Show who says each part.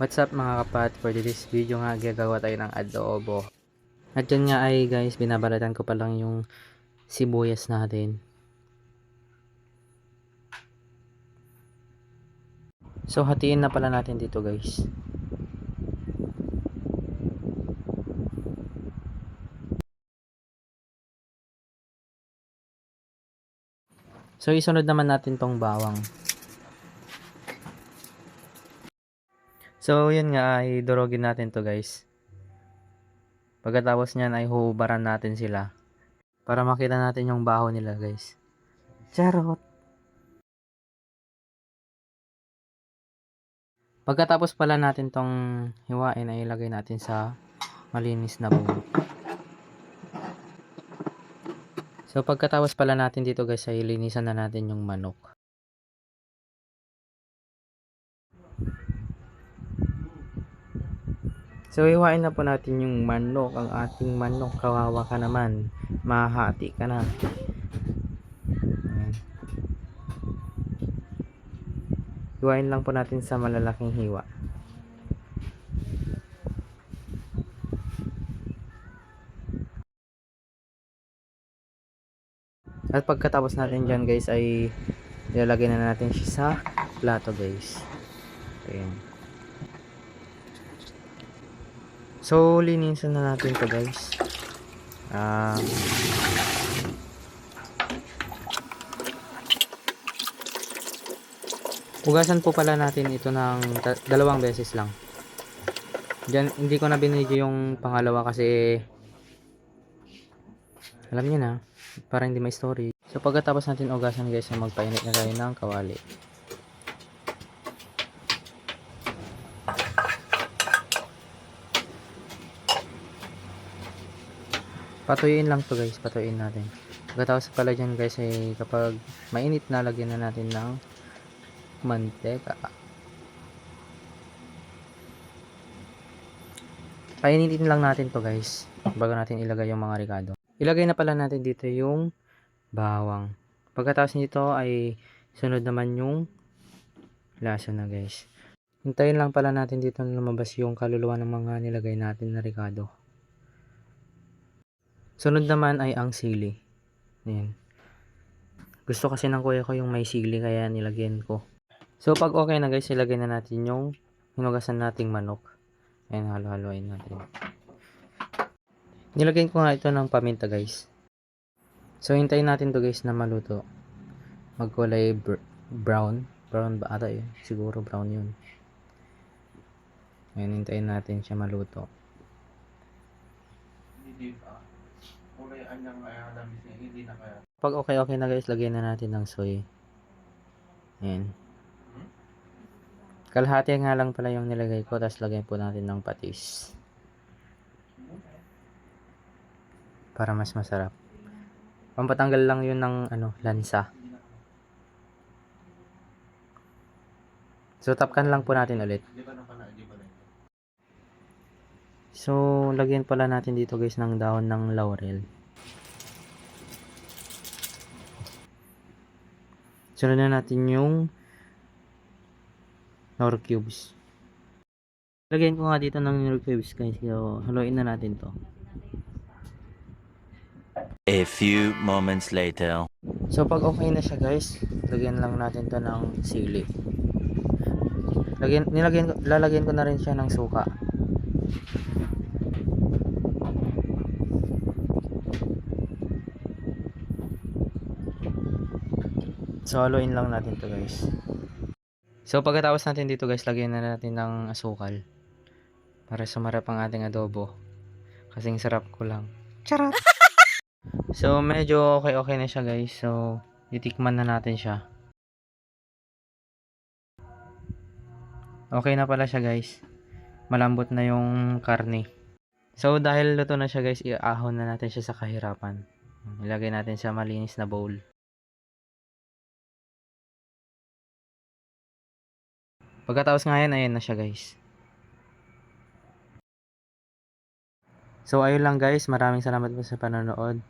Speaker 1: What's up mga kapat, for this video nga gagawa tayo ng adobo. At yun nga ay guys, binabalatan ko pa lang yung sibuyas natin. So hatiin na pala natin dito guys. So isunod naman natin tong bawang. So yun nga ay durugin natin to guys. Pagkatapos nyan ay hubaran natin sila. Para makita natin yung baho nila guys. Charot! Pagkatapos pala natin tong hiwain ay ilagay natin sa malinis na bowl. So pagkatapos pala natin dito guys ay linisan na natin yung manok. So hiwain na po natin yung manok, ang ating manok. Kawawa ka naman, mahati ka na. Ayan. Hiwain lang po natin sa malalaking hiwa. At pagkatapos natin dyan guys ay ilalagay na natin siya sa plato guys. Ayan. So linisan na natin to guys. Hugasan po pala natin ito ng dalawang beses lang. Diyan, hindi ko na binidyo yung pangalawa kasi alam niyo na, para hindi may story. So pagkatapos natin hugasan guys, magpainit na tayo ng kawali. Patuyuin lang to guys, patuyuin natin. Pagkatapos pala dyan guys ay kapag mainit na, lagyan na natin ng mantika. Painitin lang natin to guys bago natin ilagay yung mga ricado. Ilagay na pala natin dito yung bawang. Pagkatapos nito ay sunod naman yung lasa na guys. Hintayin lang pala natin dito na lumabas yung kaluluwa ng mga nilagay natin na ricado. Sunod naman ay ang sili. Ayan. Gusto kasi ng kuya ko yung may sili kaya nilagyan ko. So pag okay na guys, ilagay na natin yung hinugasan nating manok. Ayan, halo-haloin natin. Nilagyan ko nga ito ng paminta guys. So hintayin natin to guys na maluto. Magkulay brown. Brown ba ata yun? Siguro brown yun. Ayan, hintayin natin siya maluto. Pag okay na guys, lagyan na natin ng soy. Ayan. Kalahati nga lang pala yung nilagay ko, tapos lagyan po natin ng patis. Para mas masarap. Pampatanggal lang yun ng lansa. So tapkan lang po natin ulit. So lagyan pala natin dito guys ng dahon ng laurel. Sunod na natin yung nor cubes. Lagyan ko nga dito ng nor cubes guys. So haluin na natin to.
Speaker 2: A few moments later.
Speaker 1: So pag okay na siya guys, lagyan lang natin to ng sili. Lalagyan ko na rin siya ng suka. So haluin lang natin to guys. So pagkatapos natin dito guys, lagyan na natin ng asukal. Para sumarap ang ating adobo. Kasing sarap ko lang. Charot! So medyo okay na siya guys. So titikman na natin siya. Okay na pala siya guys. Malambot na yung karne. So dahil luto na siya guys, iahon na natin siya sa kahirapan. Ilagay natin sa malinis na bowl. Pagkatapos nga yan, ayan na siya guys. So ayun lang guys, maraming salamat po sa panonood.